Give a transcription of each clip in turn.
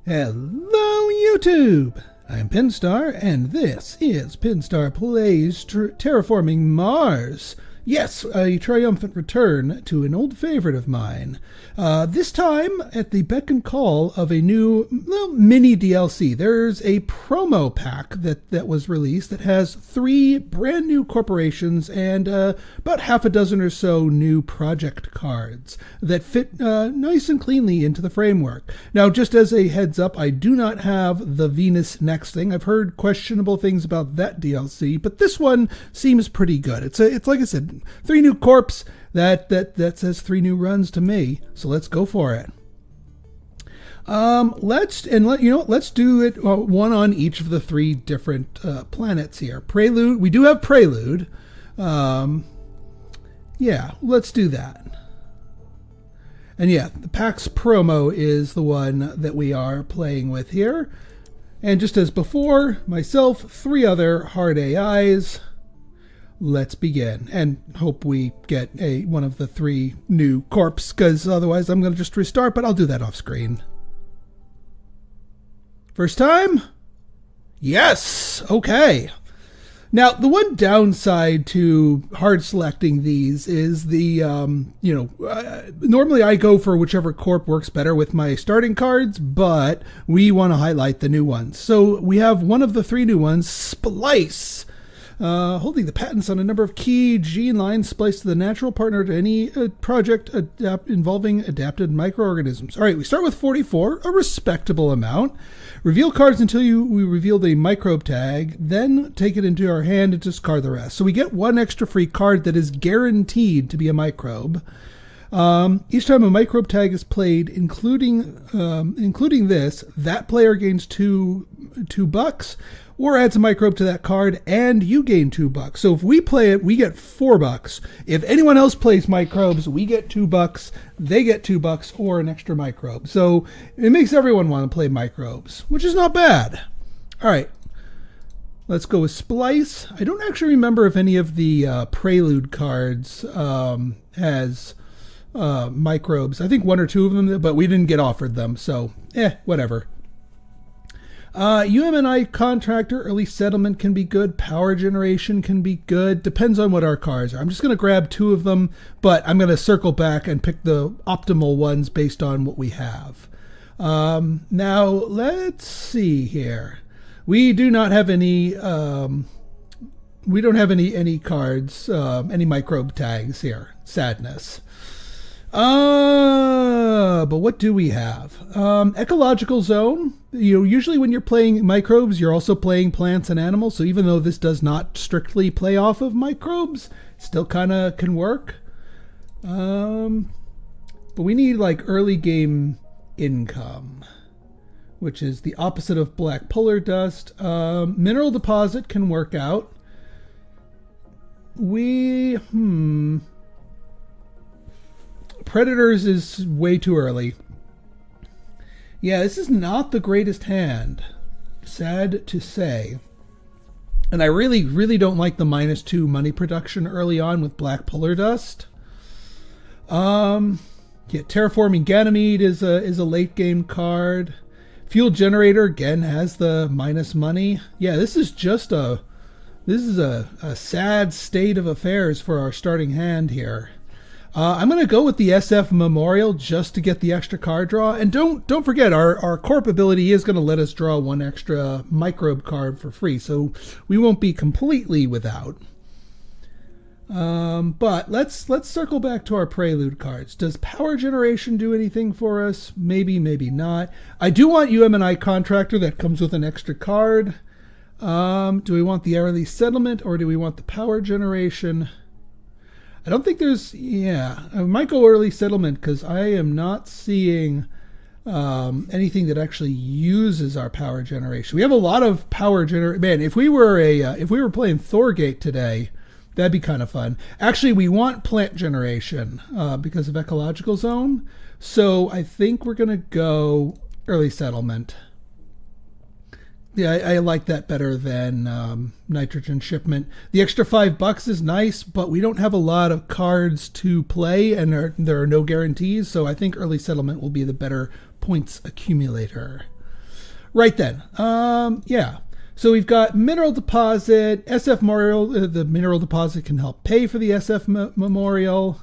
Hello, YouTube! I'm Pinstar, and this is Pinstar Plays Terraforming Mars. Yes, a triumphant return to an old favorite of mine. This time at the beck and call of a new mini DLC. There's a promo pack that was released that has 3 brand new corporations and about half a dozen or so new project cards that fit nice and cleanly into the framework. Now, just as a heads up, I do not have the Venus Next thing. I've heard questionable things about that DLC, but this one seems pretty good. It's like I said, 3 new corps. That says 3 new runs to me. So let's go for it. Let's do it one on each of the 3 different planets here. Prelude. We do have Prelude. Yeah, let's do that. And yeah, the PAX promo is the one that we are playing with here. And just as before, myself, 3 other hard AIs. Let's begin, and hope we get one of the 3 new corps, because otherwise I'm going to just restart, but I'll do that off screen. First time? Yes! Okay. Now, the one downside to hard selecting these is the, normally I go for whichever corp works better with my starting cards, but we want to highlight the new ones. So we have one of the 3 new ones, Splice. Holding the patents on a number of key gene lines spliced to the natural partner to any project involving adapted microorganisms. All right, we start with 44, a respectable amount. Reveal cards until we reveal the microbe tag, then take it into our hand and discard the rest. So we get 1 extra free card that is guaranteed to be a microbe. Each time a microbe tag is played, including this, that player gains $2 or adds a microbe to that card, and you gain $2. So if we play it, we get $4. If anyone else plays microbes, we get $2, they get $2, or an extra microbe. So it makes everyone want to play microbes, which is not bad. All right, let's go with Splice. I don't actually remember if any of the Prelude cards has microbes. I think 1 or 2 of them, but we didn't get offered them, so whatever. UMNI contractor, early settlement can be good. Power generation can be good. Depends on what our cards are. I'm just going to grab 2 of them, but I'm going to circle back and pick the optimal ones based on what we have. Now, let's see here. We do not have any, we don't have any cards, any microbe tags here. Sadness. But what do we have? Ecological zone. Usually when you're playing microbes, you're also playing plants and animals. So even though this does not strictly play off of microbes, still kind of can work. But we need like early game income, which is the opposite of black polar dust. Mineral deposit can work out. Predators is way too early. Yeah, this is not the greatest hand. Sad to say. And I really, really don't like the -2 money production early on with black polar dust. Yeah, Terraforming Ganymede is a late game card. Fuel generator again has the minus money. Yeah, this is a sad state of affairs for our starting hand here. I'm going to go with the SF Memorial just to get the extra card draw. And don't forget, our corp ability is going to let us draw 1 extra microbe card for free. So we won't be completely without. But let's circle back to our Prelude cards. Does power generation do anything for us? Maybe, maybe not. I do want UMNI Contractor that comes with an extra card. Do we want the early settlement or do we want the power generation? I don't think there's, I might go early settlement because I am not seeing anything that actually uses our power generation. We have a lot of power generation. Man, if we were playing Thorgate today, that'd be kind of fun. Actually, we want plant generation because of ecological zone. So I think we're going to go early settlement. Yeah, I like that better than nitrogen shipment. The extra $5 is nice, but we don't have a lot of cards to play, and there are no guarantees. So I think early settlement will be the better points accumulator. Right then. Yeah. So we've got mineral deposit, SF memorial. The mineral deposit can help pay for the SF memorial,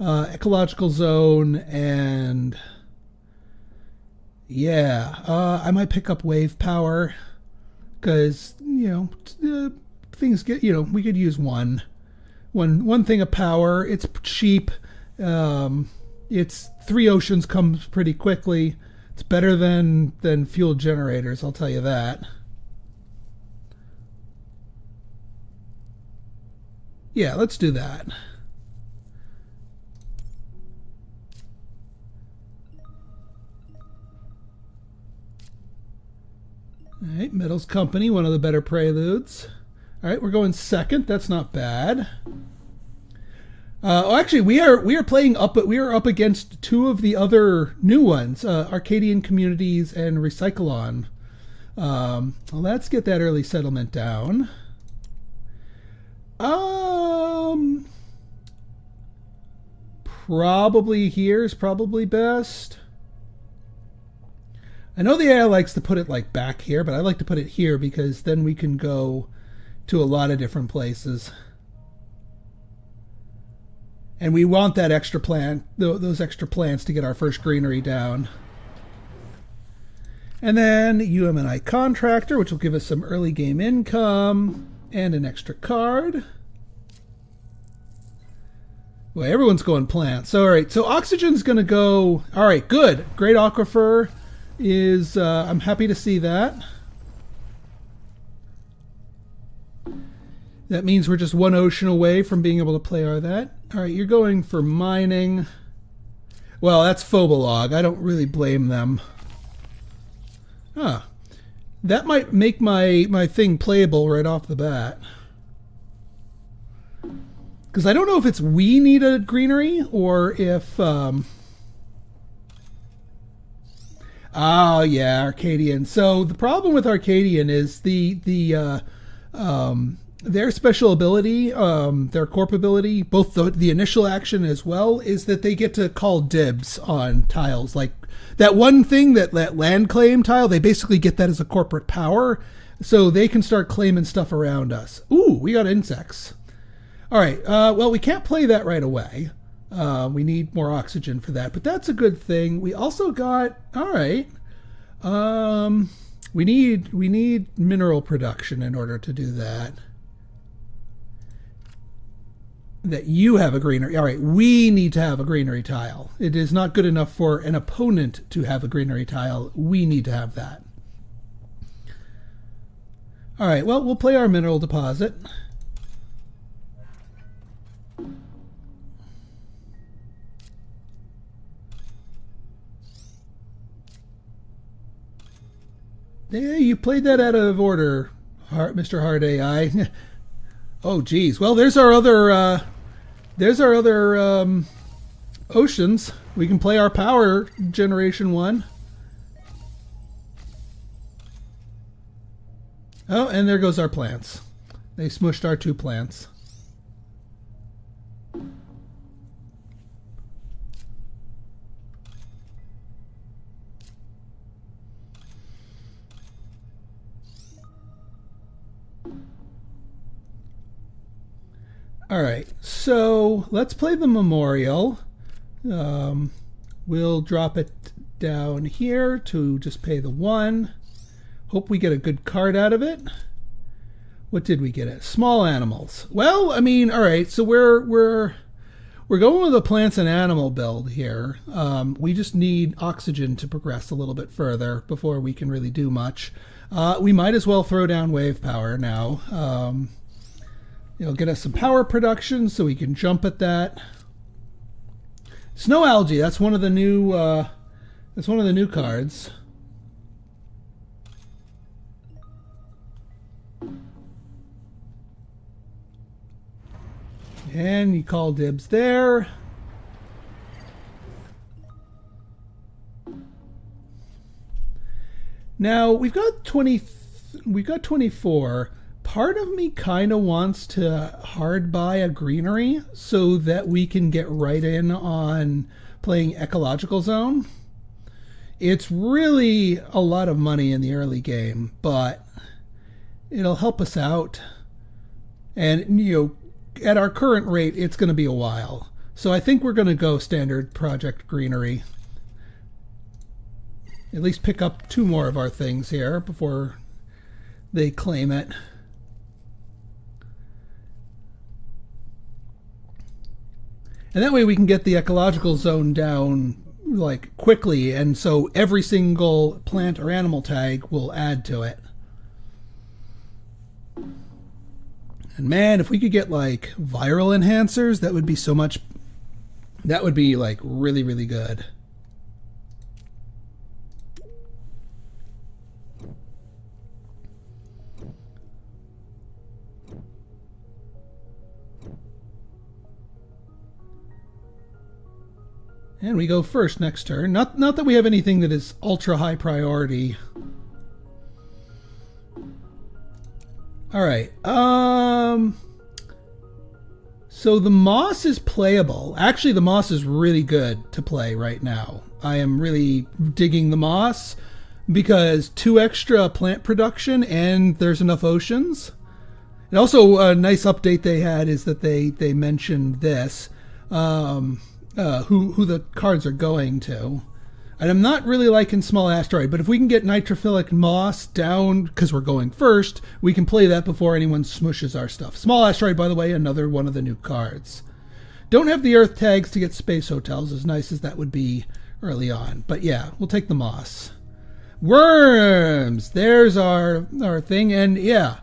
ecological zone, and yeah, I might pick up wave power because things get we could use one thing of power. It's cheap. It's 3 oceans comes pretty quickly. It's better than fuel generators, I'll tell you that. Yeah, let's do that. All right, Metals Company, one of the better preludes. All right, we're going second. That's not bad. Actually, we are playing up, but we are up against 2 of the other new ones, Arcadian Communities and Recyclon. Well, let's get that early settlement down. Probably here is probably best. I know the AI likes to put it like back here, but I like to put it here because then we can go to a lot of different places. And we want that extra plant, those extra plants to get our first greenery down. And then UM&I Contractor, which will give us some early game income and an extra card. Well, everyone's going plants. So, all right, so oxygen's going to go. All right, good. Great Aquifer is, I'm happy to see that. That means we're just 1 ocean away from being able to play that. All right, you're going for mining. Well, that's Phobolog. I don't really blame them. Huh. That might make my thing playable right off the bat. Because I don't know if it's we need a greenery or if... Oh, yeah, Arcadian. So the problem with Arcadian is their special ability, their corp ability, both the initial action as well, is that they get to call dibs on tiles. Like that one thing, that land claim tile, they basically get that as a corporate power, so they can start claiming stuff around us. Ooh, we got insects. All right, well, we can't play that right away. We need more oxygen for that, but that's a good thing. We also got, all right, we need mineral production in order to do that. That you have a greenery. All right, we need to have a greenery tile. It is not good enough for an opponent to have a greenery tile. We need to have that. All right, well, we'll play our mineral deposit. Yeah, you played that out of order, Mr. Hard AI. Oh, geez. Well, there's our other oceans. We can play our power generation one. Oh, and there goes our plants. They smushed our 2 plants. All right, so let's play the memorial. We'll drop it down here to just pay the 1. Hope we get a good card out of it. What did we get? Small animals. Well, I mean, all right. So we're going with a plants and animal build here. We just need oxygen to progress a little bit further before we can really do much. We might as well throw down wave power now. It'll get us some power production, so we can jump at that. Snow algae. That's one of the new. That's one of the new cards. And you call dibs there. Now we've got 20. We've got 24. Part of me kind of wants to hard buy a greenery so that we can get right in on playing ecological zone. It's really a lot of money in the early game, but it'll help us out. And, at our current rate, it's going to be a while. So I think we're going to go standard project greenery. At least pick up 2 more of our things here before they claim it. And that way we can get the ecological zone down like quickly, and so every single plant or animal tag will add to it. And man, if we could get like viral enhancers, that would be so much, that would be like really, really good. And we go first next turn. Not that we have anything that is ultra high priority. All right. So the moss is playable. Actually, the moss is really good to play right now. I am really digging the moss because 2 extra plant production and there's enough oceans. And also a nice update they had is that they mentioned this. Who the cards are going to. And I'm not really liking small asteroid, but if we can get nitrophilic moss down, because we're going first, we can play that before anyone smushes our stuff. Small asteroid, by the way, another one of the new cards. Don't have the Earth tags to get space hotels, as nice as that would be early on. But yeah, we'll take the moss. Worms! There's our thing, and yeah.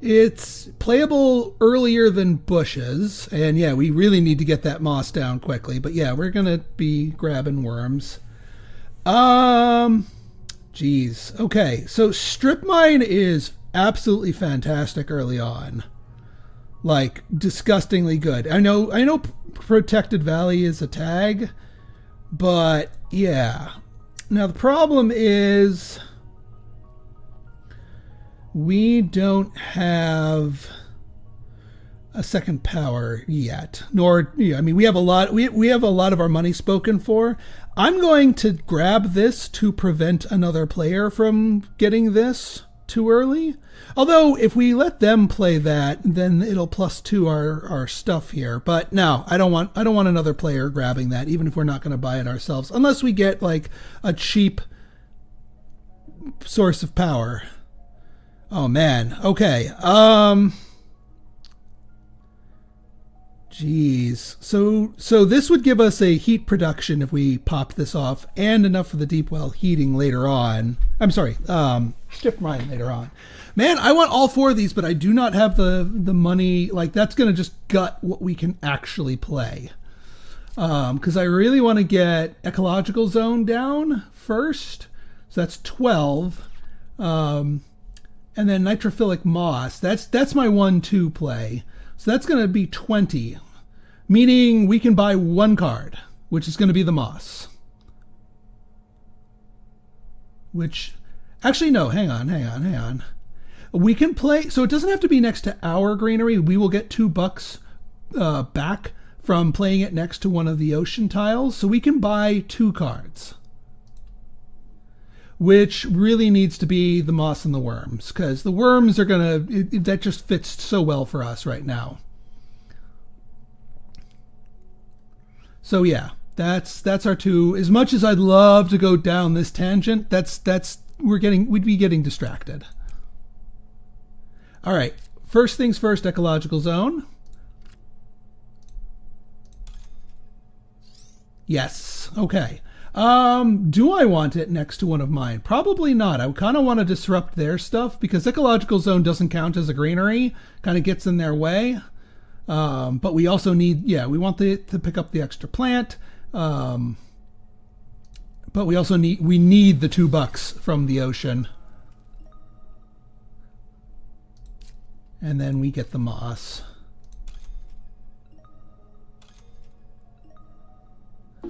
It's playable earlier than bushes, and yeah, we really need to get that moss down quickly. But yeah, we're gonna be grabbing worms. Geez. Okay, so strip mine is absolutely fantastic early on, like disgustingly good. I know, Protected Valley is a tag, but yeah. Now the problem is, we don't have a second power yet, nor I mean we have a lot. We have a lot of our money spoken for. I'm going to grab this to prevent another player from getting this too early. Although if we let them play that, then it'll +2 our stuff here. But no, I don't want another player grabbing that, even if we're not going to buy it ourselves, unless we get like a cheap source of power. Oh man. Okay. Geez. So this would give us a heat production if we popped this off, and enough for the deep well heating later on. I'm sorry. Strip mine later on. Man, I want all 4 of these, but I do not have the money. Like that's gonna just gut what we can actually play. Because I really want to get ecological zone down first. So that's 12. And then nitrophilic moss, that's my 1-2 play. So that's going to be 20, meaning we can buy 1 card, which is going to be the moss. Which, actually no, hang on. We can play, so it doesn't have to be next to our greenery. We will get $2 back from playing it next to one of the ocean tiles. So we can buy 2 cards. Which really needs to be the moss and the worms, because the worms are that just fits so well for us right now. So yeah, that's our 2. As much as I'd love to go down this tangent, we'd be getting distracted. All right, first things first, ecological zone. Yes, okay. Do I want it next to one of mine? Probably not. I kind of want to disrupt their stuff because ecological zone doesn't count as a greenery. Kind of gets in their way. But we also need, we want to pick up the extra plant. But we also need the $2 from the ocean. And then we get the moss.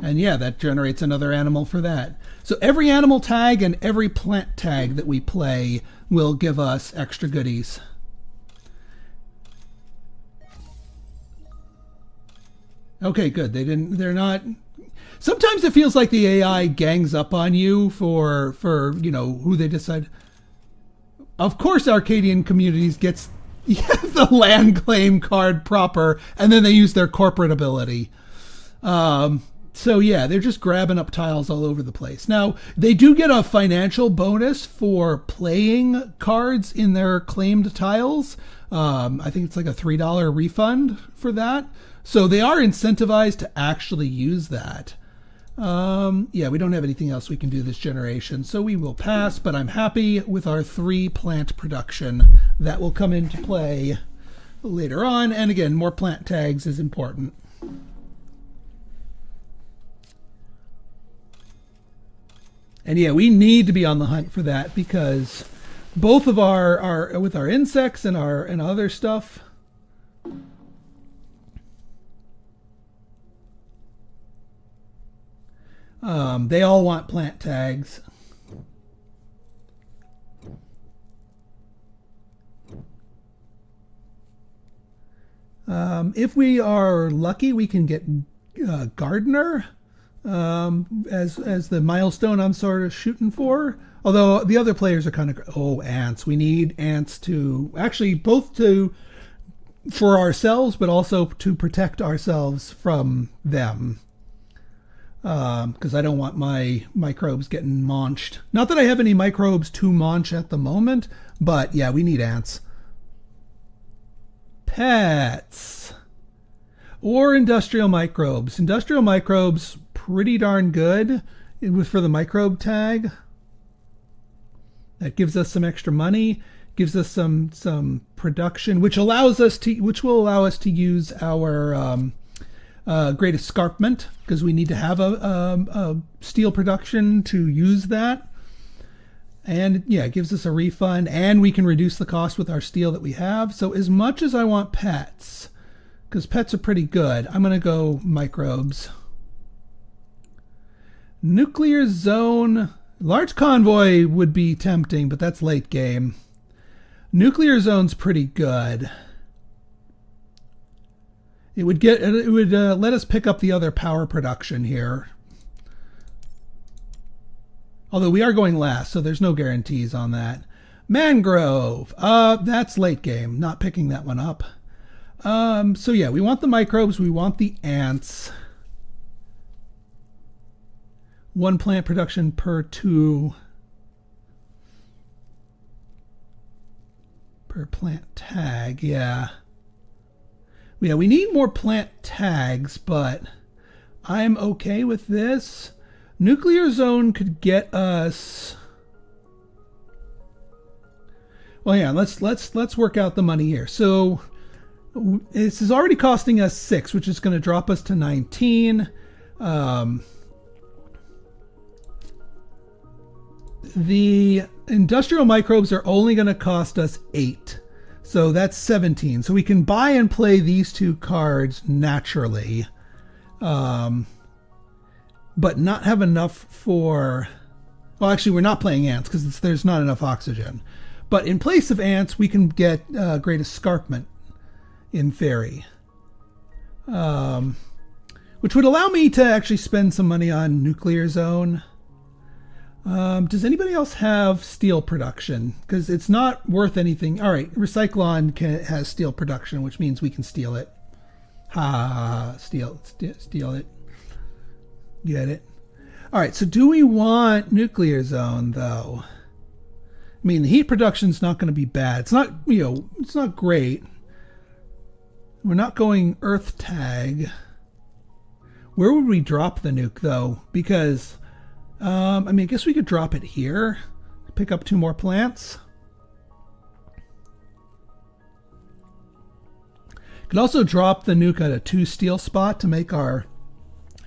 And yeah, that generates another animal for that. So every animal tag and every plant tag that we play will give us extra goodies. Okay, good. They're not. Sometimes it feels like the AI gangs up on you for who they decide. Of course, Arcadian Communities gets the land claim card proper, and then they use their corporate ability. So yeah, they're just grabbing up tiles all over the place. Now, they do get a financial bonus for playing cards in their claimed tiles. I think it's like a $3 refund for that. So they are incentivized to actually use that. Yeah, we don't have anything else we can do this generation, so we will pass, but I'm happy with our 3 plant production. That will come into play later on, and again, more plant tags is important. And yeah, we need to be on the hunt for that, because both of our with our insects and other stuff, they all want plant tags. If we are lucky, we can get gardener as the milestone I'm sort of shooting for. Although the other players are kind of ants. We need ants to actually both for ourselves, but also to protect ourselves from them. Because I don't want my microbes getting maunched. Not that I have any microbes to maunch at the moment, but yeah, we need ants. Pets. Or industrial microbes. Industrial microbes, pretty darn good for the microbe tag. That gives us some extra money, gives us some production, which will allow us to use our great escarpment, because we need to have a steel production to use that. And yeah, it gives us a refund, and we can reduce the cost with our steel that we have. So as much as I want pets, because pets are pretty good, I'm going to go microbes. Nuclear zone. Large convoy would be tempting, but that's late game. Nuclear zone's pretty good. It would let us pick up the other power production here. Although we are going last, so there's no guarantees on that. Mangrove. That's late game. Not picking that one up. So yeah, we want the microbes. We want the ants. 1 plant production per 2 per plant tag. Yeah, we need more plant tags, but I'm okay with this. Nuclear zone could get us. Well, yeah, let's work out the money here. So this is already costing us 6, which is going to drop us to 19. The industrial microbes are only going to cost us 8. So that's 17. So we can buy and play these 2 cards naturally. But not have enough for... Well, actually, we're not playing ants because there's not enough oxygen. But in place of ants, we can get Great Escarpment in theory. Which would allow me to actually spend some money on Nuclear Zone. Does anybody else have steel production? Because it's not worth anything. All right, Recyclon has steel production, which means we can steal it. Steal it. Get it? All right, so do we want Nuclear Zone, though? I mean, the heat production's not going to be bad. It's not, it's not great. We're not going Earth Tag. Where would we drop the nuke, though? Because... I mean, I guess we could drop it here. Pick up 2 more plants. Could also drop the nuke at a 2 steel spot to make our...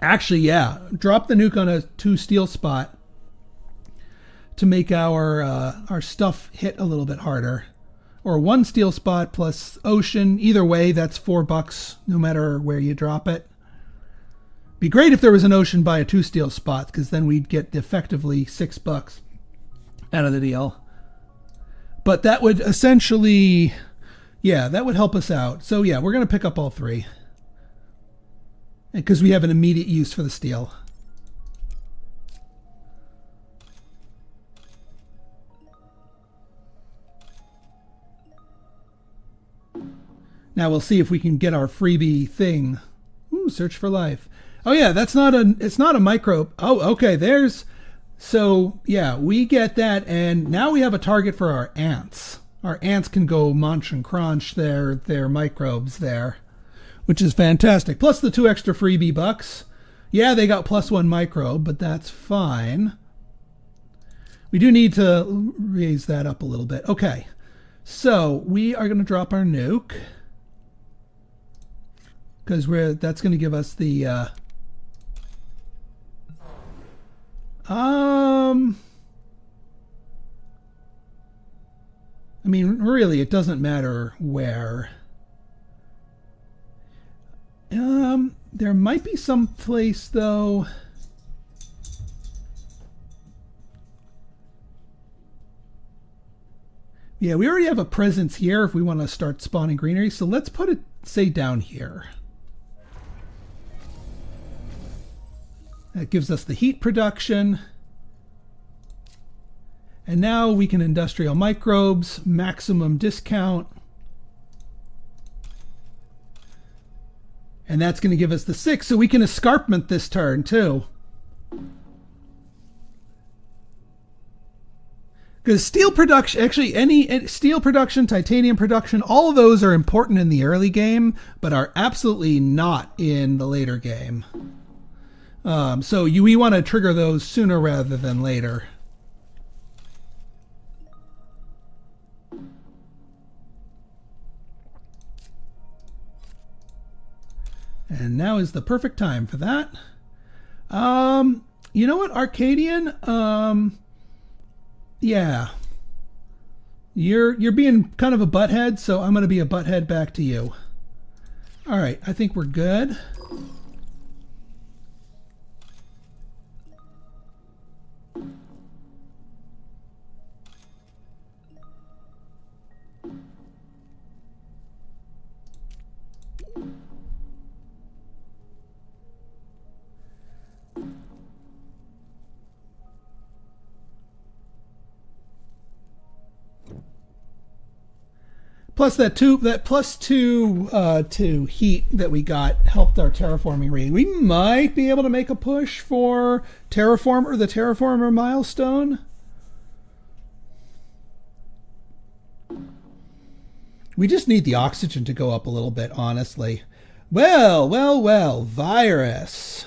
Actually, yeah. Drop the nuke on a 2 steel spot to make our stuff hit a little bit harder. Or 1 steel spot plus ocean. Either way, that's $4 no matter where you drop it. Be great if there was an ocean by a 2 steel spot, because then we'd get effectively $6 out of the deal. But that would essentially, yeah, that would help us out. So yeah, we're going to pick up all 3. Because we have an immediate use for the steel. Now we'll see if we can get our freebie thing. Ooh, search for life. Oh yeah, it's not a microbe. Oh, okay, so yeah, we get that, and now we have a target for our ants. Our ants can go munch and crunch their microbes there, which is fantastic. Plus the 2 extra freebie bucks. Yeah, they got +1 microbe, but that's fine. We do need to raise that up a little bit. Okay, so we are going to drop our nuke because that's going to give us the I mean, really, it doesn't matter where. There might be some place, though. Yeah, we already have a presence here if we want to start spawning greenery. So let's put it, say, down here. That gives us the heat production. And now we can industrial microbes, maximum discount. And that's going to give us the 6, so we can escarpment this turn too. Because steel production, actually any steel production, titanium production, all of those are important in the early game, but are absolutely not in the later game. So we want to trigger those sooner rather than later. And now is the perfect time for that. You know what, Arcadian? Yeah. You're being kind of a butthead, so I'm going to be a butthead back to you. All right, I think we're good. Plus that +2 to heat that we got helped our terraforming rating. We might be able to make a push for the Terraformer milestone. We just need the oxygen to go up a little bit, honestly. Well, virus.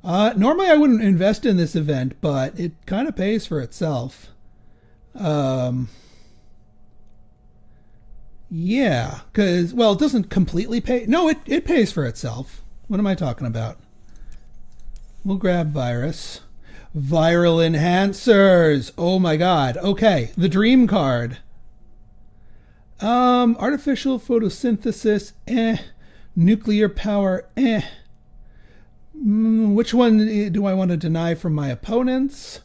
Normally I wouldn't invest in this event, but it kind of pays for itself. Yeah, because, well, it doesn't completely pay. No, it pays for itself. What am I talking about? We'll grab virus. Viral enhancers. Oh my god. Okay, the dream card. Artificial photosynthesis. Nuclear power. Which one do I want to deny from my opponents?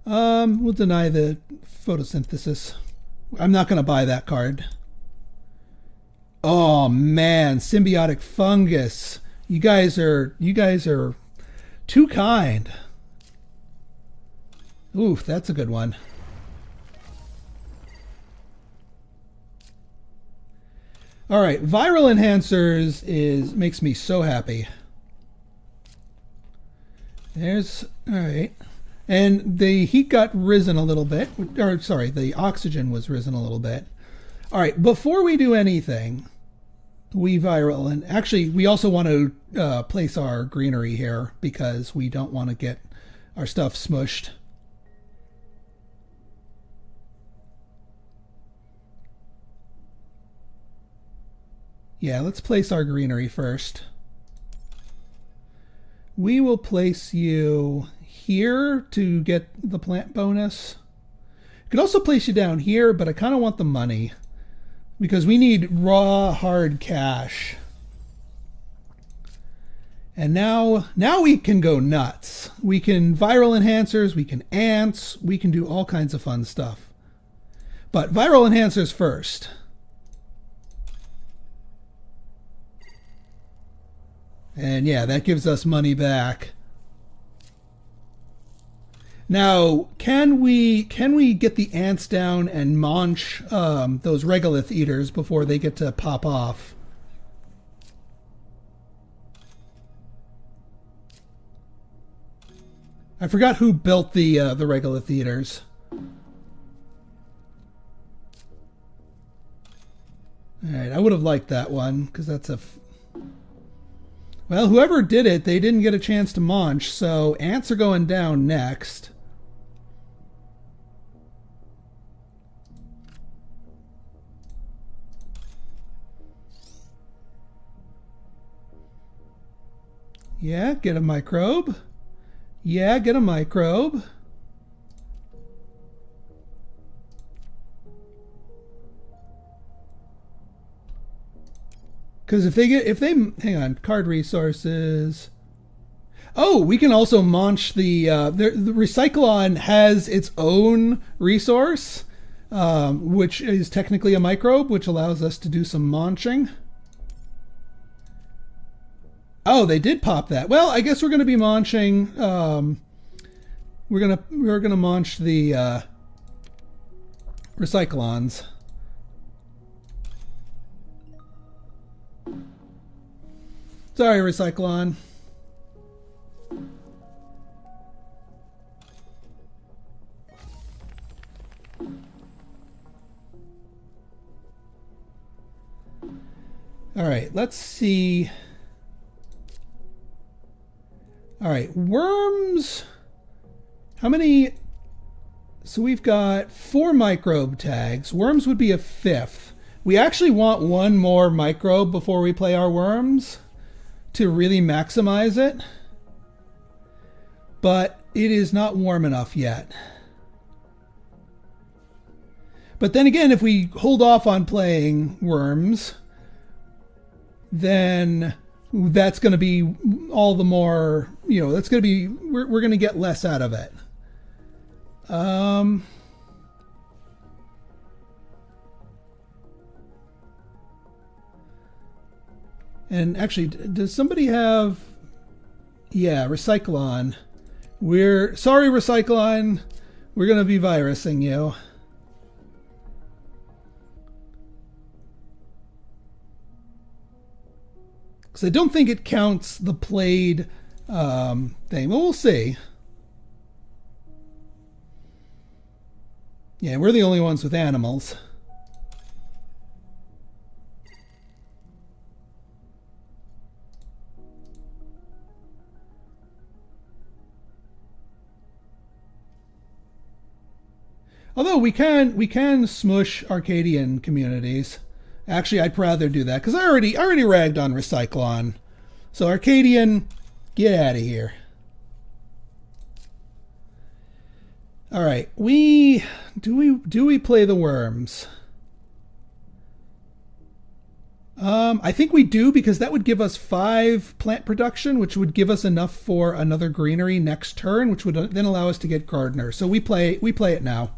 We'll deny the photosynthesis. I'm not going to buy that card. Oh man, symbiotic fungus. You guys are too kind. Oof, that's a good one. All right, viral enhancers makes me so happy. All right. And the heat got risen a little bit, or sorry, the oxygen was risen a little bit. All right, before we do anything, we also want to place our greenery here because we don't want to get our stuff smushed. Yeah, let's place our greenery first. We will place you here to get the plant bonus. Could also place you down here, but I kind of want the money because we need raw, hard cash. And now we can go nuts. We can viral enhancers, we can ants, we can do all kinds of fun stuff. But viral enhancers first. And yeah, that gives us money back. Now, can we get the ants down and munch those regolith eaters before they get to pop off? I forgot who built the regolith eaters. All right, I would have liked that one because that's a. Well, whoever did it, they didn't get a chance to munch, so ants are going down next. Yeah, get a microbe. Yeah, get a microbe. Because if they hang on, card resources. Oh, we can also munch the Recyclon has its own resource, which is technically a microbe, which allows us to do some munching. Oh, they did pop that. Well, I guess we're going to be munching. We're gonna munch the Recyclons. Sorry, Recyclon. All right, let's see. All right, worms. How many? So we've got 4 microbe tags. Worms would be a 5th. We actually want one more microbe before we play our worms to really maximize it. But it is not warm enough yet. But then again, if we hold off on playing worms, then that's going to be all the more, that's going to be, we're going to get less out of it. And actually, does somebody have, yeah, Recyclon. Sorry, Recyclon, we're going to be virusing you. Because I don't think it counts the played thing. Well, we'll see. Yeah, we're the only ones with animals. Although we can smush Arcadian communities. Actually, I'd rather do that because I already ragged on Recyclon. So Arcadian, get out of here. All right, do we play the worms? I think we do, because that would give us 5 plant production, which would give us enough for another greenery next turn, which would then allow us to get gardener. So we play it now.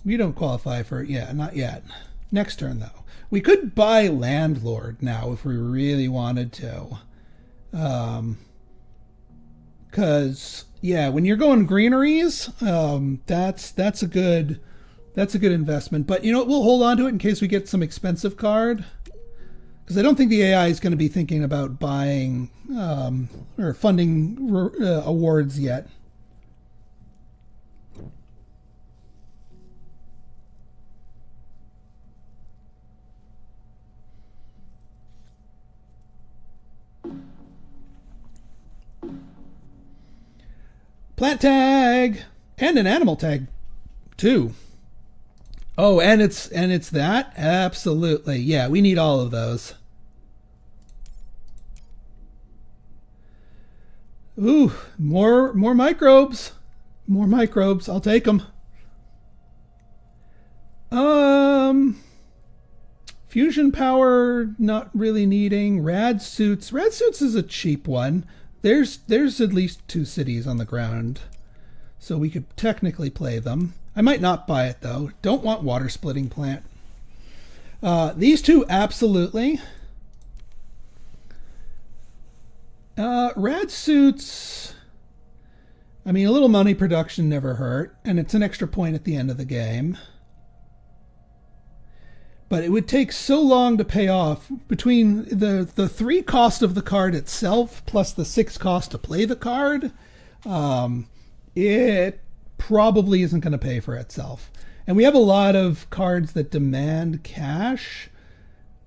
We don't qualify for it yet, not yet. Next turn, though. We could buy Landlord now if we really wanted to. Because, yeah, when you're going greeneries, that's a good investment. But, we'll hold on to it in case we get some expensive card. Because I don't think the AI is going to be thinking about buying or funding awards yet. Plant tag and an animal tag too. Oh, and it's that? Absolutely. Yeah, we need all of those. Ooh, more microbes. More microbes. I'll take them. Fusion power, not really needing. Rad suits. Rad suits is a cheap one. There's at least 2 cities on the ground. So we could technically play them. I might not buy it though. Don't want water splitting plant. These two, absolutely. Rad suits, I mean, a little money production never hurt, and it's an extra point at the end of the game. But it would take so long to pay off between the 3 cost of the card itself plus the 6 cost to play the card. It probably isn't going to pay for itself. And we have a lot of cards that demand cash.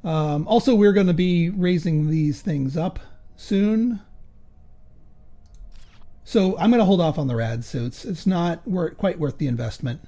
Also, we're going to be raising these things up soon. So I'm going to hold off on the rad suits. It's not quite worth the investment.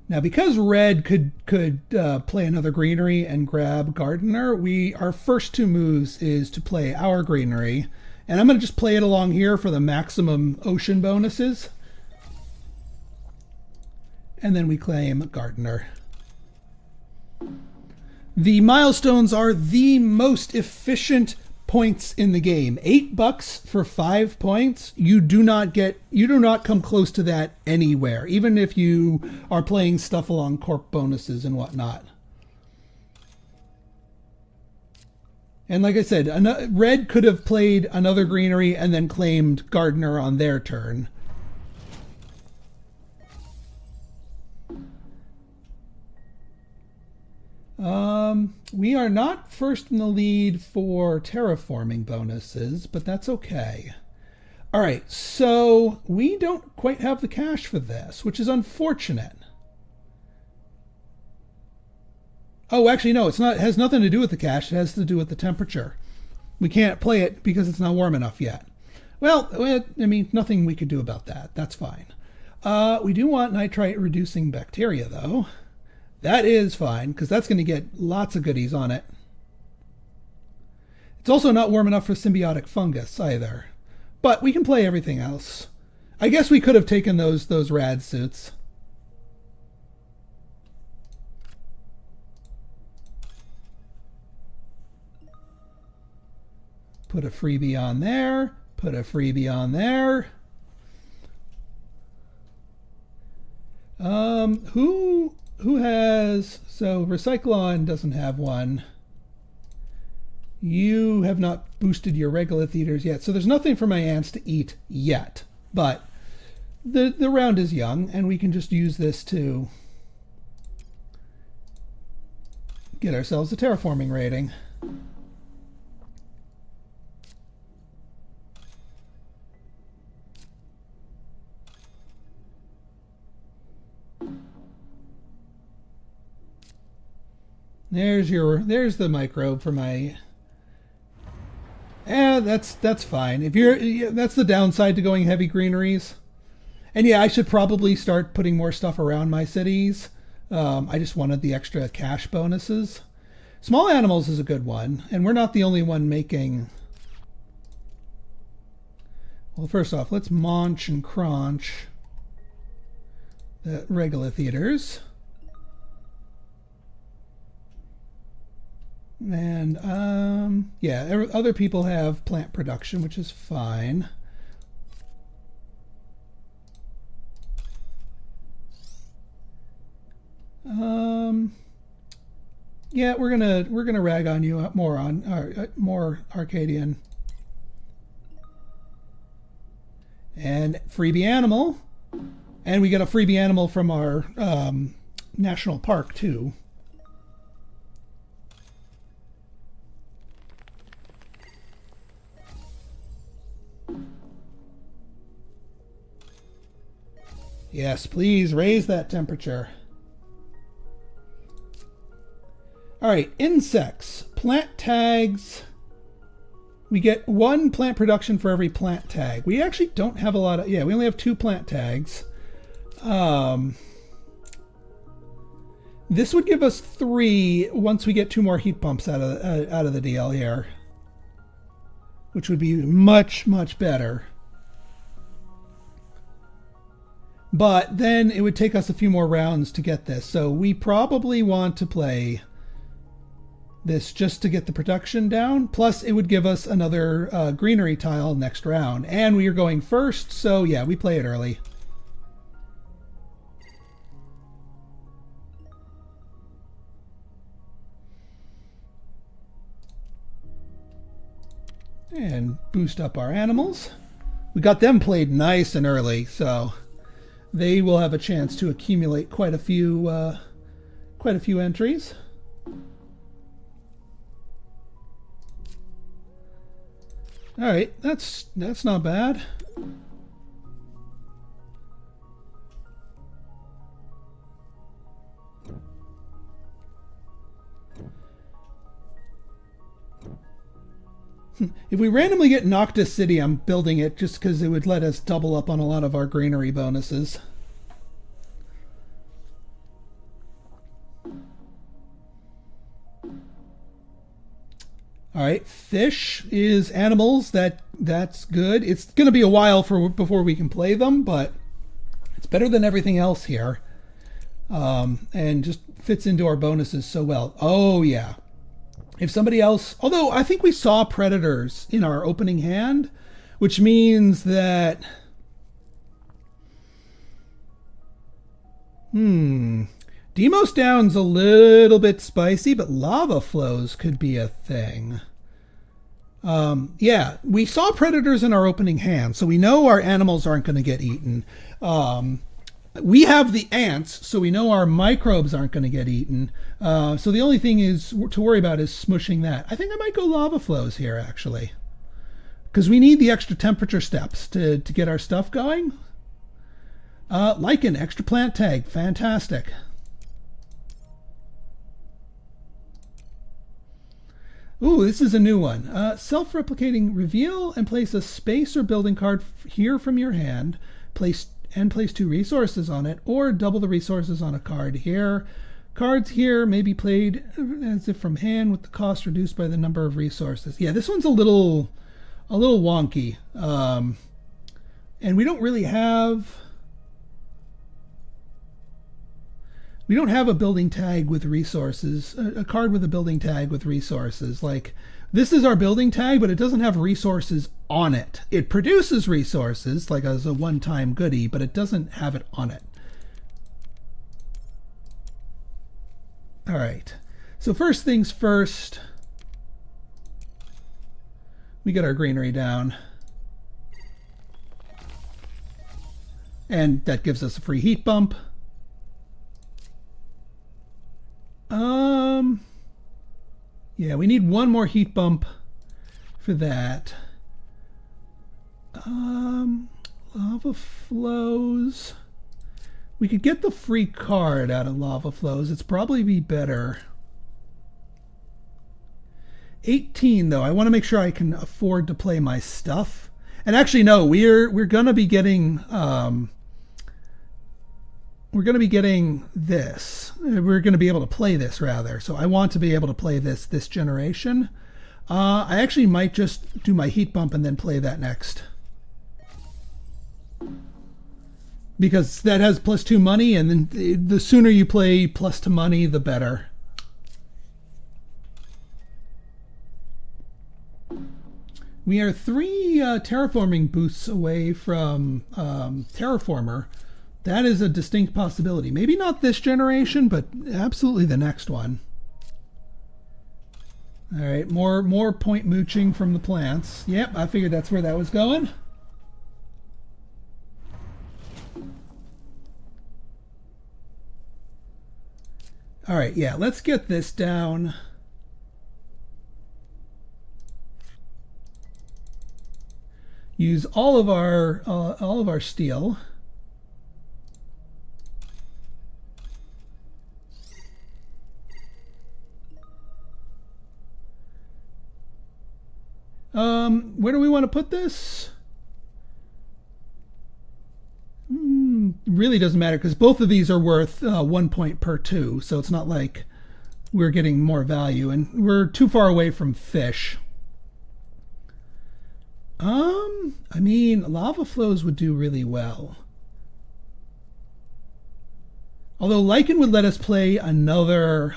Now, because red could play another greenery and grab gardener, our first 2 moves is to play our greenery. And I'm going to just play it along here for the maximum ocean bonuses. And then we claim gardener. The milestones are the most efficient points in the game. $8 for 5 points. You do not come close to that anywhere, even if you are playing stuff along corp bonuses and whatnot. And like I said, red could have played another greenery and then claimed gardener on their turn. We are not first in the lead for terraforming bonuses, but that's okay. All right, so we don't quite have the cash for this, which is unfortunate. Oh, actually, no, it's not. It has nothing to do with the cash. It has to do with the temperature. We can't play it because it's not warm enough yet. Well, I mean, nothing we could do about that. That's fine. We do want nitrite reducing bacteria, though. That is fine, because that's going to get lots of goodies on it. It's also not warm enough for symbiotic fungus either. But we can play everything else. I guess we could have taken those rad suits. Put a freebie on there. Put a freebie on there. Who has... So Recyclon doesn't have one. You have not boosted your regolith eaters yet. So there's nothing for my ants to eat yet. But the round is young, and we can just use this to get ourselves a terraforming rating. There's the microbe for my... that's fine. That's the downside to going heavy greeneries. And yeah, I should probably start putting more stuff around my cities. I just wanted the extra cash bonuses. Small animals is a good one, and we're not the only one making... Well, first off, let's munch and crunch the regolith eaters. And yeah, other people have plant production, which is fine. Yeah, we're gonna rag on you more Arcadian. And freebie animal, and we get a freebie animal from our national park too. Yes, please raise that temperature. All right, insects, plant tags. We get 1 plant production for every plant tag. We actually don't have a lot of, yeah, we only have 2 plant tags. This would give us 3 once we get 2 more heat pumps out of the deal here, which would be much, much better. But then it would take us a few more rounds to get this. So we probably want to play this just to get the production down. Plus it would give us another greenery tile next round. And we are going first, so yeah, we play it early. And boost up our animals. We got them played nice and early, so they will have a chance to accumulate quite a few entries. All right, that's not bad. If we randomly get Noctis City, I'm building it just because it would let us double up on a lot of our greenery bonuses. All right, fish is animals. That's good. It's going to be a while before we can play them, but it's better than everything else here, and just fits into our bonuses so well. Oh yeah. If somebody else, although I think we saw predators in our opening hand, which means that, Demos Down's a little bit spicy, but lava flows could be a thing. Yeah, we saw predators in our opening hand, so we know our animals aren't going to get eaten. We have the ants, so we know our microbes aren't going to get eaten. So the only thing is to worry about is smushing that. I think I might go lava flows here, actually, because we need the extra temperature steps to get our stuff going. Lichen, extra plant tag, fantastic. Ooh, this is a new one. Self-replicating, reveal and place a space or building card here from your hand. Place 2 resources on it, or double the resources on a card here. Cards here may be played as if from hand with the cost reduced by the number of resources. Yeah, this one's a little wonky. And we don't really have a building tag with resources, a card with a building tag with resources. Like, this is our building tag, but it doesn't have resources on it. It produces resources, like as a one-time goodie, but it doesn't have it on it. All right. So first things first, we get our greenery down. And that gives us a free heat bump. Yeah, we need one more heat bump for that. Lava flows. We could get the free card out of lava flows. It's probably be better. 18 though. I want to make sure I can afford to play my stuff. And actually, no, we're gonna be getting this. We're going to be able to play this, rather. So I want to be able to play this generation. I actually might just do my heat bump and then play that next. Because that has +2 money, and then the sooner you play +2 money, the better. We are 3 terraforming boosts away from Terraformer. That is a distinct possibility. Maybe not this generation, but absolutely the next one. All right, more point mooching from the plants. Yep, I figured that's where that was going. All right, yeah, let's get this down. Use all of our steel. Where do we want to put this? Really doesn't matter, because both of these are worth 1 point per 2, so it's not like we're getting more value, and we're too far away from fish. I mean, lava flows would do really well. Although lichen would let us play another...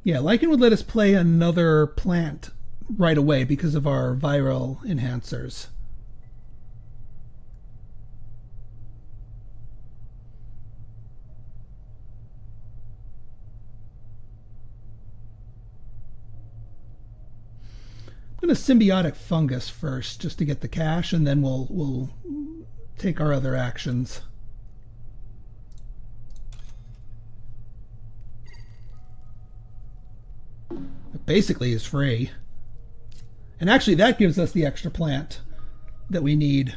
yeah, lichen would let us play another plant right away because of our viral enhancers. I'm going to symbiotic fungus first just to get the cash, and then we'll take our other actions. It basically is free. And actually that gives us the extra plant that we need.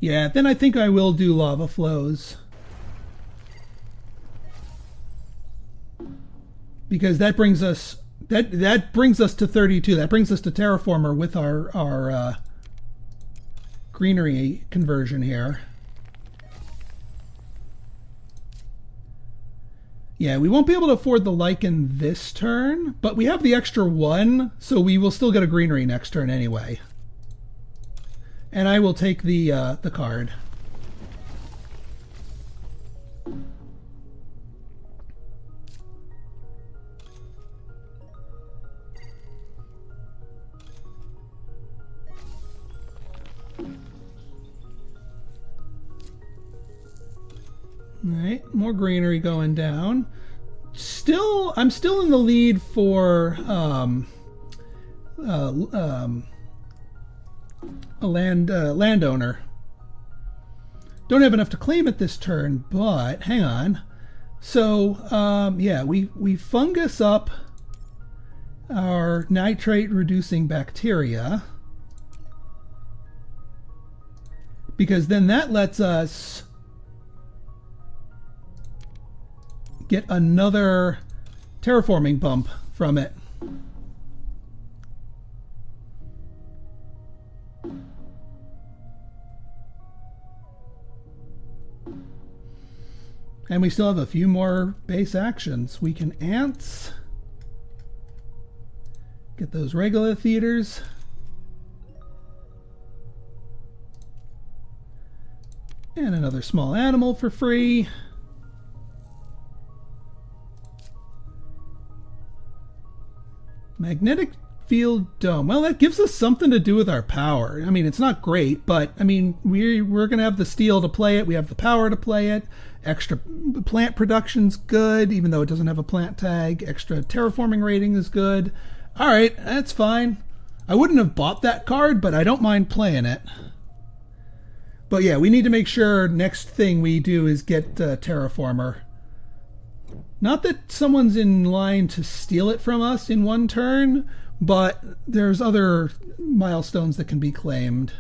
Yeah, then I think I will do lava flows. Because that brings us that brings us to 32. That brings us to Terraformer with our greenery conversion here. Yeah, we won't be able to afford the lichen this turn, but we have the extra one, so we will still get a greenery next turn anyway. And I will take the card. All right, more greenery going down. I'm still in the lead for a landowner. Don't have enough to claim it this turn, but hang on. So yeah, we fungus up our nitrate reducing bacteria, because then that lets us get another terraforming bump from it. And we still have a few more base actions. We can ants, get those regolith theaters. And another small animal for free. Magnetic field dome. Well, that gives us something to do with our power. I mean, it's not great, but I mean, we're going to have the steel to play it. We have the power to play it. Extra plant production's good, even though it doesn't have a plant tag. Extra terraforming rating is good. All right, that's fine. I wouldn't have bought that card, but I don't mind playing it. But yeah, we need to make sure next thing we do is get Terraformer. Not that someone's in line to steal it from us in one turn, but there's other milestones that can be claimed.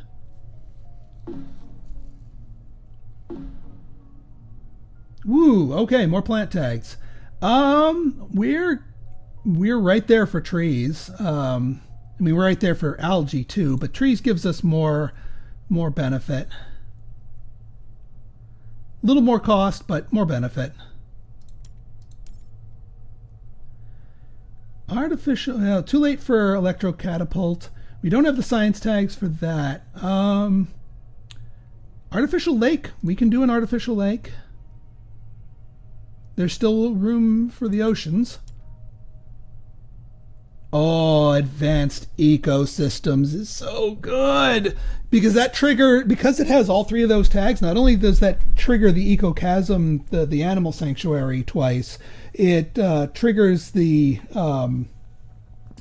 Woo, okay, more plant tags. We're right there for trees. I mean, we're right there for algae too, but trees gives us more benefit. A little more cost, but more benefit. Artificial, too late for electrocatapult. We don't have the science tags for that. Artificial lake. We can do an artificial lake. There's still room for the oceans. Oh, advanced ecosystems is so good, because that trigger, because it has all three of those tags, not only does that trigger the ecocasm, the animal sanctuary twice, it triggers the viral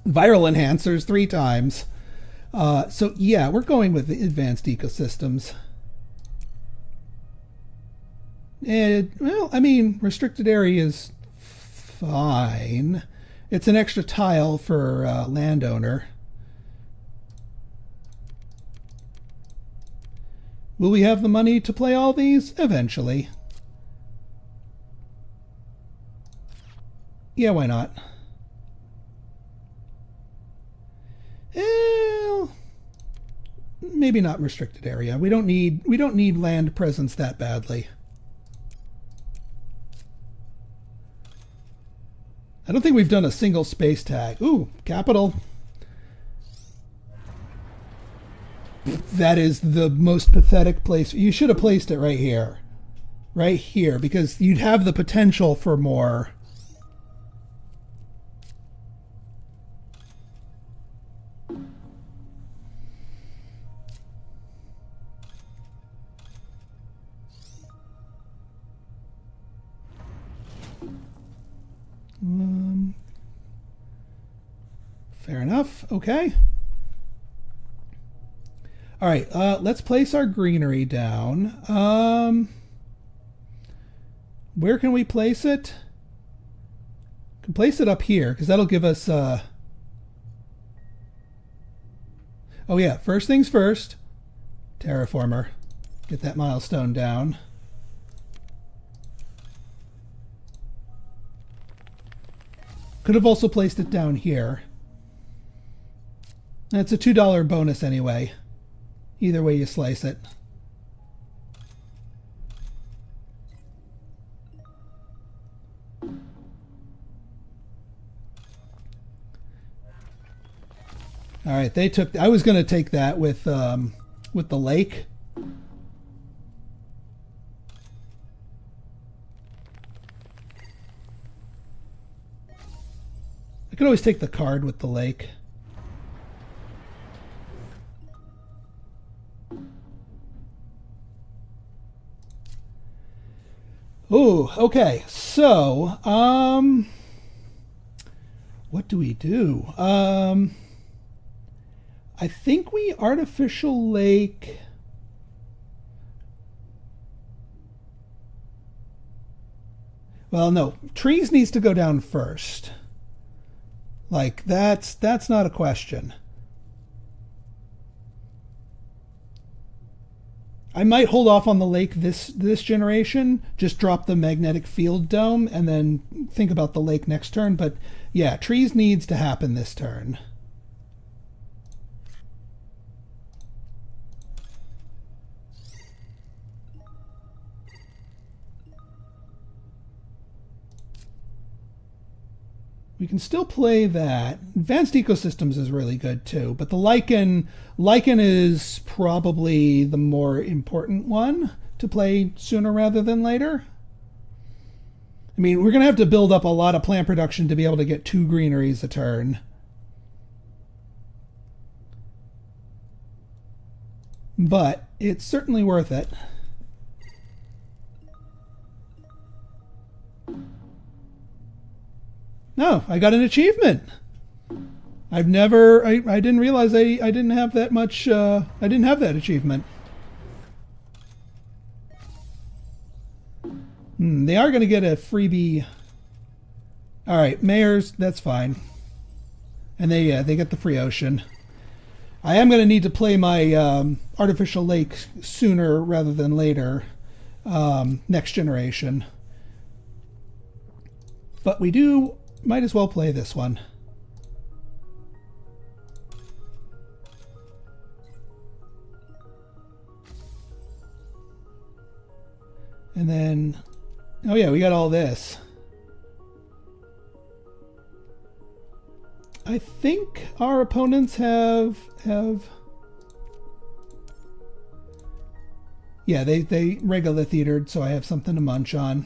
enhancers 3 times. So yeah, we're going with the advanced ecosystems. And, well, I mean, restricted area is fine. It's an extra tile for landowner. Will we have the money to play all these? Eventually. Yeah, why not? Well, maybe not restricted area. We don't need land presence that badly. I don't think we've done a single space tag. Ooh, capital. That is the most pathetic place. You should have placed it right here. Right here, because you'd have the potential for more. Fair enough. Okay. All right. Let's place our greenery down. Where can we place it? We can place it up here because that'll give us. Oh yeah. First things first. Terraformer. Get that milestone down. Could have also placed it down here. That's a $2 bonus anyway. Either way you slice it. All right, they took. I was going to take that with the lake. I could always take the card with the lake. Oh, okay. So, what do we do? I think we artificial lake. Well, no, trees needs to go down first. Like that's not a question. I might hold off on the lake this generation, just drop the magnetic field dome and then think about the lake next turn, but yeah, trees needs to happen this turn. We can still play that. Advanced Ecosystems is really good too, but the lichen is probably the more important one to play sooner rather than later. I mean, we're going to have to build up a lot of plant production to be able to get 2 greeneries a turn. But it's certainly worth it. No, I got an achievement. I didn't realize I didn't have that much, I didn't have that achievement. They are going to get a freebie. All right, mayors, that's fine. And they get the free ocean. I am going to need to play my artificial lake sooner rather than later, next generation. But we might as well play this one. And then, oh yeah, we got all this. I think our opponents have yeah, they regular theatered, so I have something to munch on.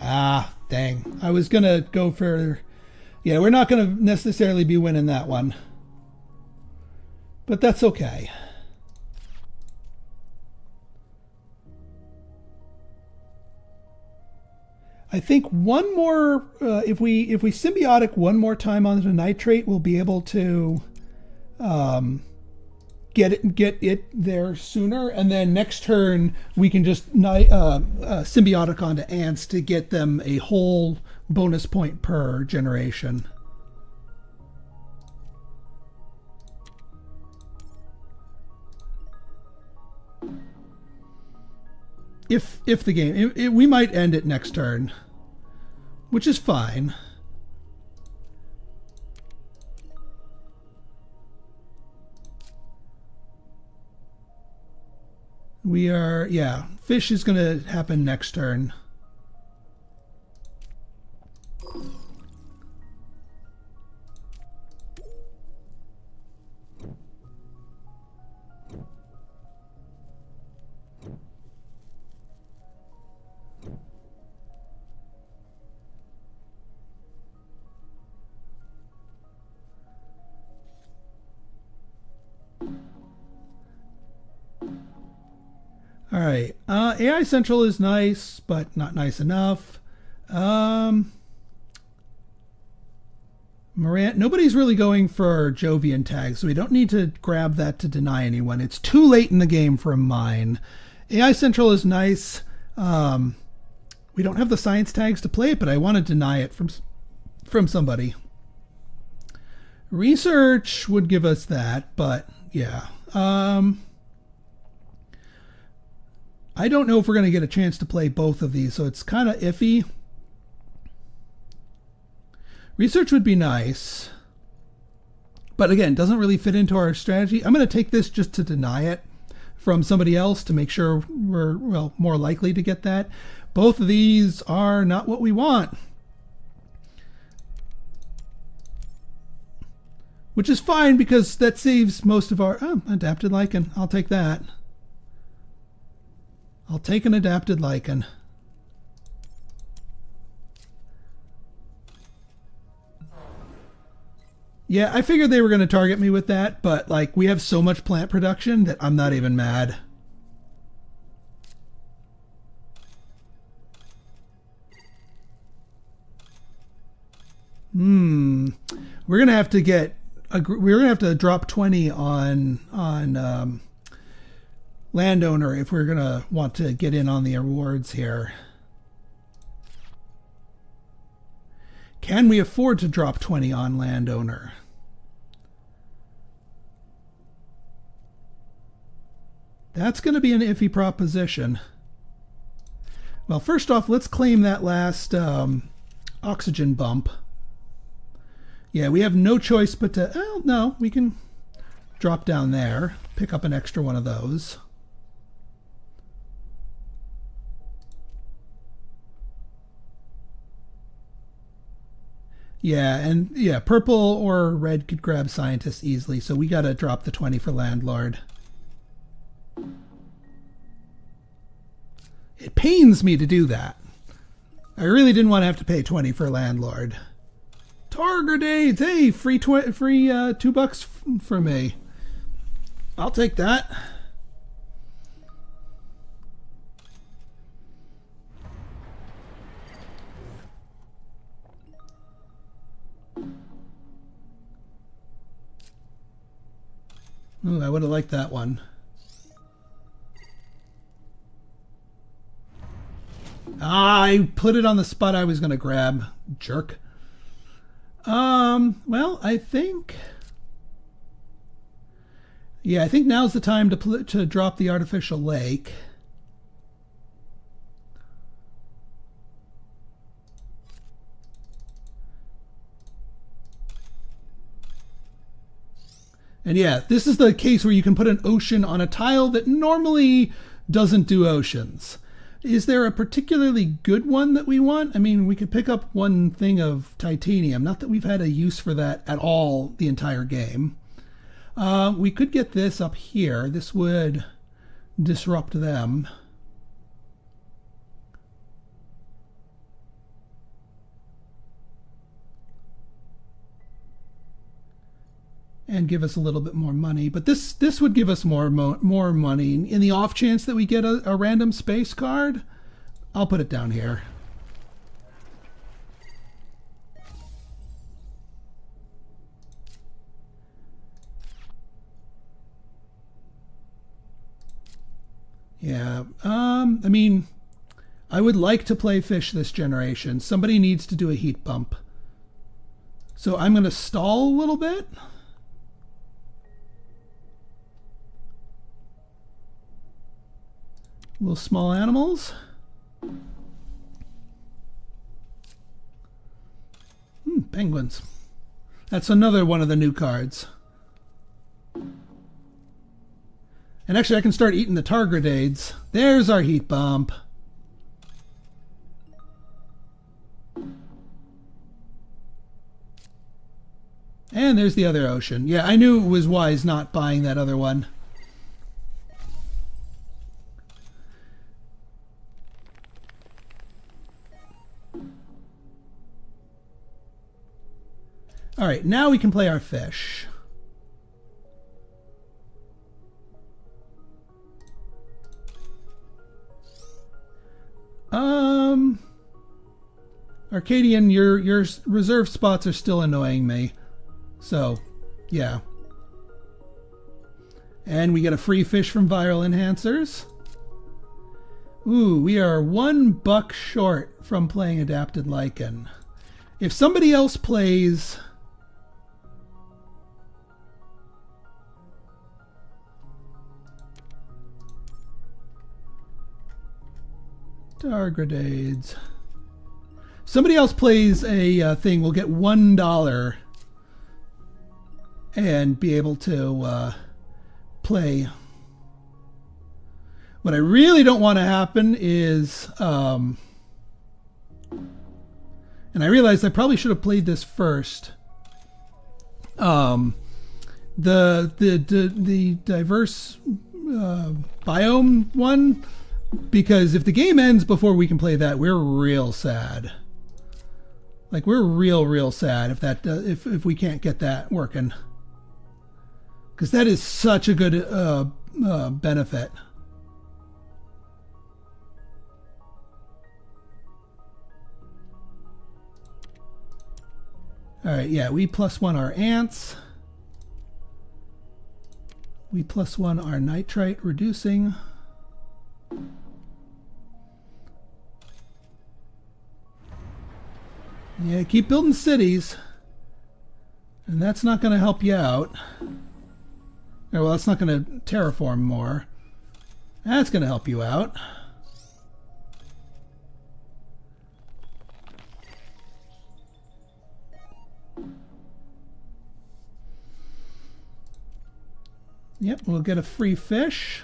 Ah, dang. I was going to go for... Yeah, we're not going to necessarily be winning that one. But that's okay. I think one more... if we symbiotic one more time onto nitrate, we'll be able to get it there sooner, and then next turn we can just symbiotic onto ants to get them a whole bonus point per generation. If the game, we might end it next turn, which is fine. We are, yeah, fish is going to happen next turn. All right. AI Central is nice, but not nice enough. Nobody's really going for Jovian tags, so we don't need to grab that to deny anyone. It's too late in the game for mine. AI Central is nice. We don't have the science tags to play it, but I want to deny it from somebody. Research would give us that, but yeah. I don't know if we're going to get a chance to play both of these, so it's kind of iffy. Research would be nice, but again, doesn't really fit into our strategy. I'm going to take this just to deny it from somebody else to make sure we're, well, more likely to get that. Both of these are not what we want, which is fine because that saves most of our adapted lichen. I'll take that. I'll take an adapted lichen. Yeah, I figured they were going to target me with that, but like we have so much plant production that I'm not even mad. We're gonna have to get we're gonna have to drop 20 on landowner if we're gonna want to get in on the awards here. Can we afford to drop 20 on landowner? That's going to be an iffy proposition. Well, first off, let's claim that last oxygen bump. Yeah, we have no choice but to... Oh, no, we can drop down there, pick up an extra one of those. Yeah, and yeah, purple or red could grab scientists easily, so we got to drop the 20 for landlord. It pains me to do that. I really didn't want to have to pay 20 for landlord. Tar grenades! Hey, free $2 for me. I'll take that. Ooh, I would have liked that one. I put it on the spot I was going to grab. Jerk. Well, I think... Yeah, I think now's the time to drop the artificial lake. And yeah, this is the case where you can put an ocean on a tile that normally doesn't do oceans. Is there a particularly good one that we want? I mean, we could pick up one thing of titanium. Not that we've had a use for that at all the entire game. We could get this up here. This would disrupt them. And give us a little bit more money, but this would give us more money. In the off chance that we get a random space card, I'll put it down here. Yeah, I mean, I would like to play fish this generation. Somebody needs to do a heat bump. So I'm going to stall a little bit. Little small animals. Penguins. That's another one of the new cards. And actually, I can start eating the tar grenades. There's our heat bomb. And there's the other ocean. Yeah, I knew it was wise not buying that other one. All right, now we can play our fish. Arcadian, your reserve spots are still annoying me. So, yeah. And we get a free fish from viral enhancers. Ooh, we are $1 short from playing adapted lichen. If somebody else plays tar grenades. Somebody else plays a thing, we'll get $1 and be able to play. What I really don't want to happen is, and I realized I probably should have played this first. The diverse biome one, because if the game ends before we can play that, we're real sad. Like, we're real sad if that if we can't get that working, because that is such a good benefit. All right, yeah, we +1 our ants. We +1 our nitrite reducing. Yeah, keep building cities. And that's not going to help you out. Well, that's not going to terraform more. That's going to help you out. Yep, we'll get a free fish.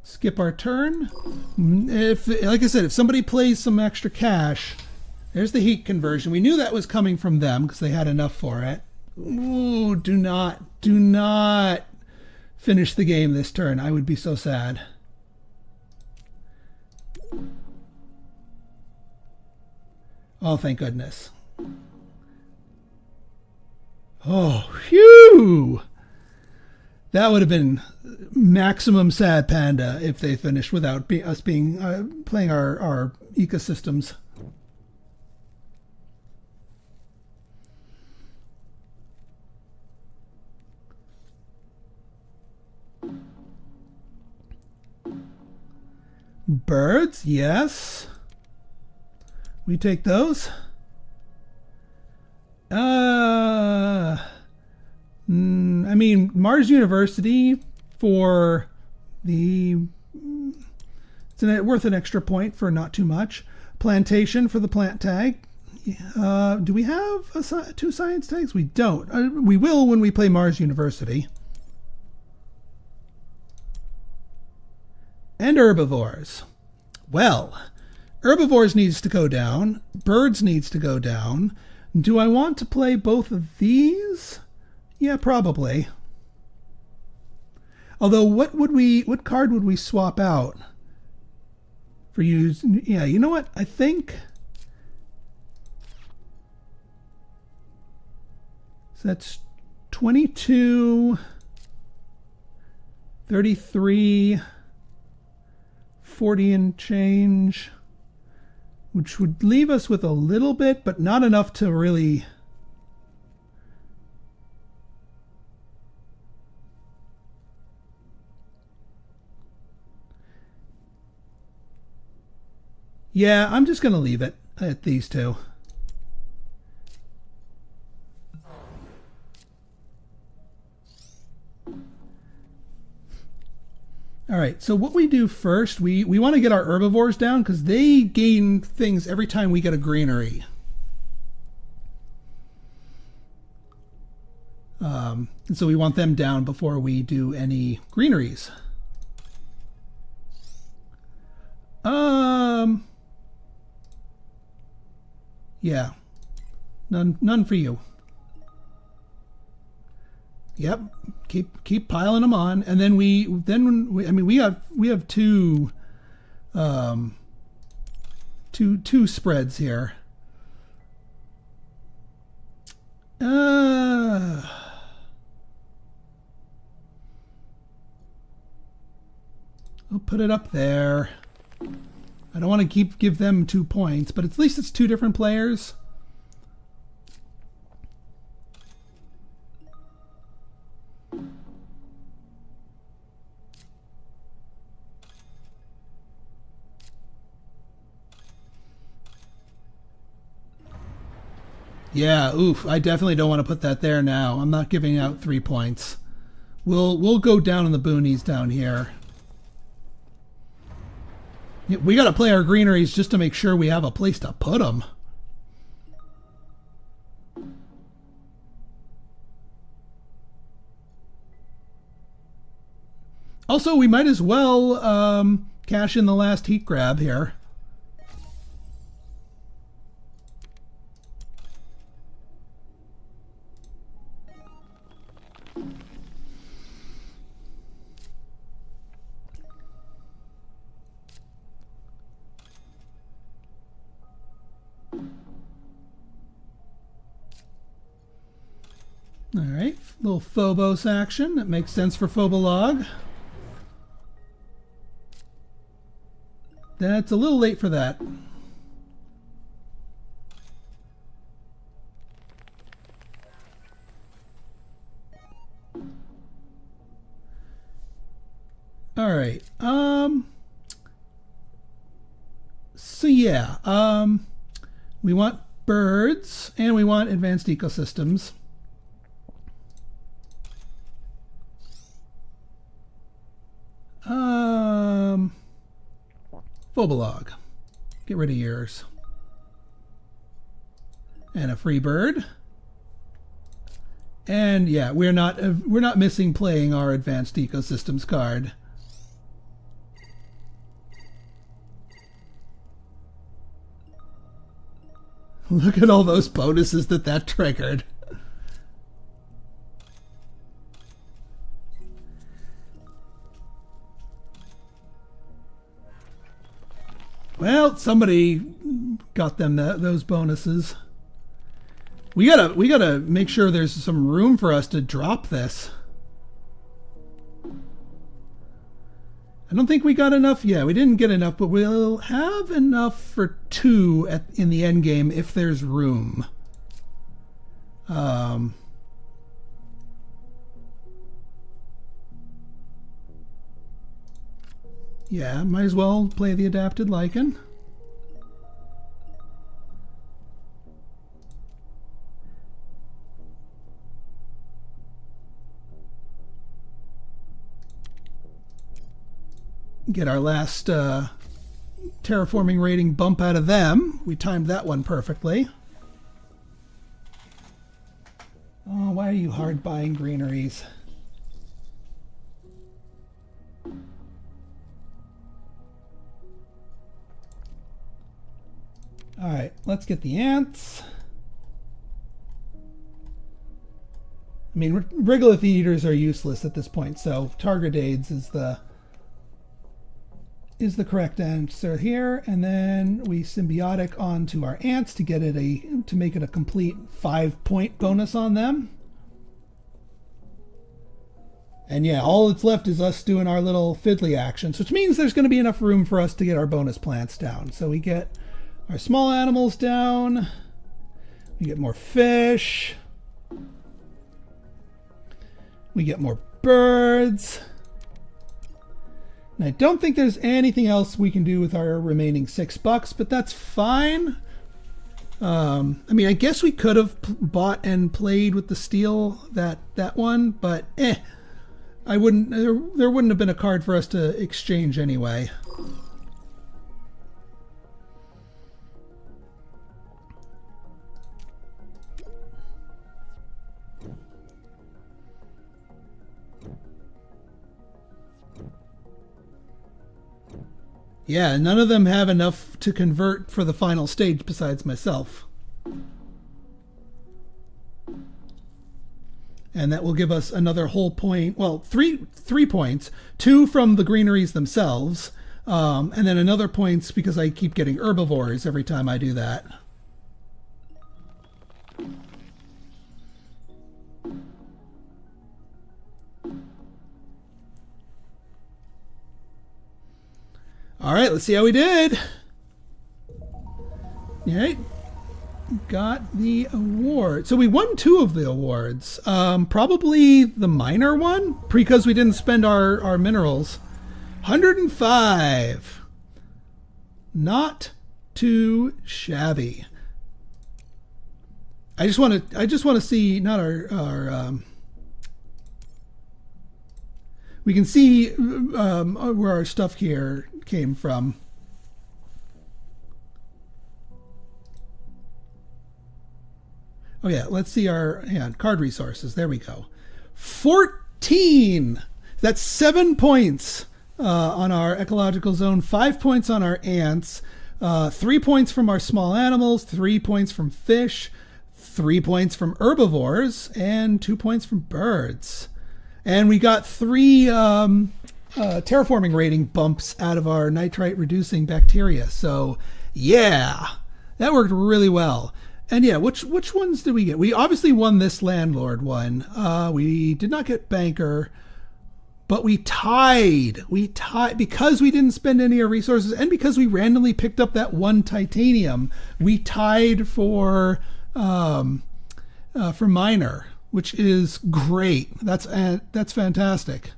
Skip our turn. If, like I said, if somebody plays some extra cash, there's the heat conversion. We knew that was coming from them because they had enough for it. Ooh, do not finish the game this turn. I would be so sad. Oh, thank goodness. Oh, phew! That would have been maximum sad panda if they finished without us being playing our ecosystems. Birds, yes. We take those. I mean, Mars University for the... It's worth an extra point for not too much. Plantation for the plant tag. Do we have 2 science tags? We don't. We will when we play Mars University. And herbivores. Well, herbivores needs to go down. Birds needs to go down. Do I want to play both of these? Yeah, probably. Although, what card would we swap out for use? Yeah, you know what? I think so that's 22, 33, 40 and change, which would leave us with a little bit, but not enough to really... Yeah, I'm just going to leave it at these two. All right, so what we do first, we want to get our herbivores down because they gain things every time we get a greenery. And so we want them down before we do any greeneries. Yeah, none for you. Yep, keep piling them on, and then we have two spreads here. I'll put it up there. I don't want to give them 2 points, but at least it's 2 different players. Yeah, oof, I definitely don't want to put that there now. I'm not giving out 3 points. We'll go down in the boonies down here. We got to play our greeneries just to make sure we have a place to put them. Also, we might as well cash in the last heat grab here. All right, little Phobos action. That makes sense for Phobolog. That's a little late for that. All right. So yeah, we want birds and we want advanced ecosystems. Phobolog. Get rid of yours. And a free bird. And yeah, we're not missing playing our advanced ecosystems card. Look at all those bonuses that triggered. Well, somebody got them those bonuses. We gotta make sure there's some room for us to drop this. I don't think we got enough. Yeah, we didn't get enough, but we'll have enough for 2 in the end game if there's room. Yeah, might as well play the adapted lichen. Get our last terraforming rating bump out of them. We timed that one perfectly. Oh, why are you hard buying greeneries? All right, let's get the ants. I mean, regolith eaters are useless at this point, so targradades is the correct answer here. And then we symbiotic onto our ants to get it to make it a complete 5-point bonus on them. And yeah, all that's left is us doing our little fiddly actions, which means there's going to be enough room for us to get our bonus plants down. So we get our small animals down. We get more fish. We get more birds. And I don't think there's anything else we can do with our remaining $6, but that's fine. I mean, I guess we could have bought and played with the steel that one, but I wouldn't. There wouldn't have been a card for us to exchange anyway. Yeah, none of them have enough to convert for the final stage besides myself. And that will give us another whole point. Well, three points. 2 from the greeneries themselves. And then another points because I keep getting herbivores every time I do that. All right, let's see how we did. All right, got the award. So we won 2 of the awards. Probably the minor one because we didn't spend our minerals. 105. Not too shabby. I just want to see not our we can see where our stuff here came from. Oh yeah, let's see our card resources. There we go. 14. That's 7 points on our ecological zone, 5 points on our ants, 3 points from our small animals, 3 points from fish, 3 points from herbivores, and 2 points from birds. And we got 3 terraforming rating bumps out of our nitrite reducing bacteria. So yeah, that worked really well. And yeah, which ones did we get? We obviously won this landlord one. We did not get banker, but we tied because we didn't spend any of our resources and because we randomly picked up that 1 titanium. We tied for minor, which is great. That's fantastic.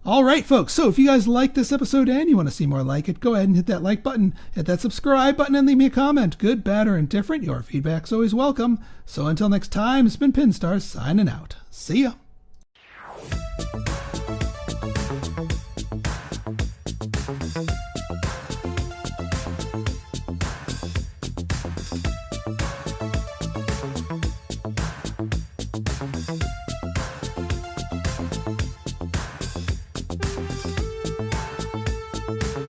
All right, folks. So if you guys like this episode and you want to see more like it, go ahead and hit that like button, hit that subscribe button, and leave me a comment. Good, bad, or indifferent. Your feedback's always welcome. So until next time, it's been Pinstar signing out. See ya.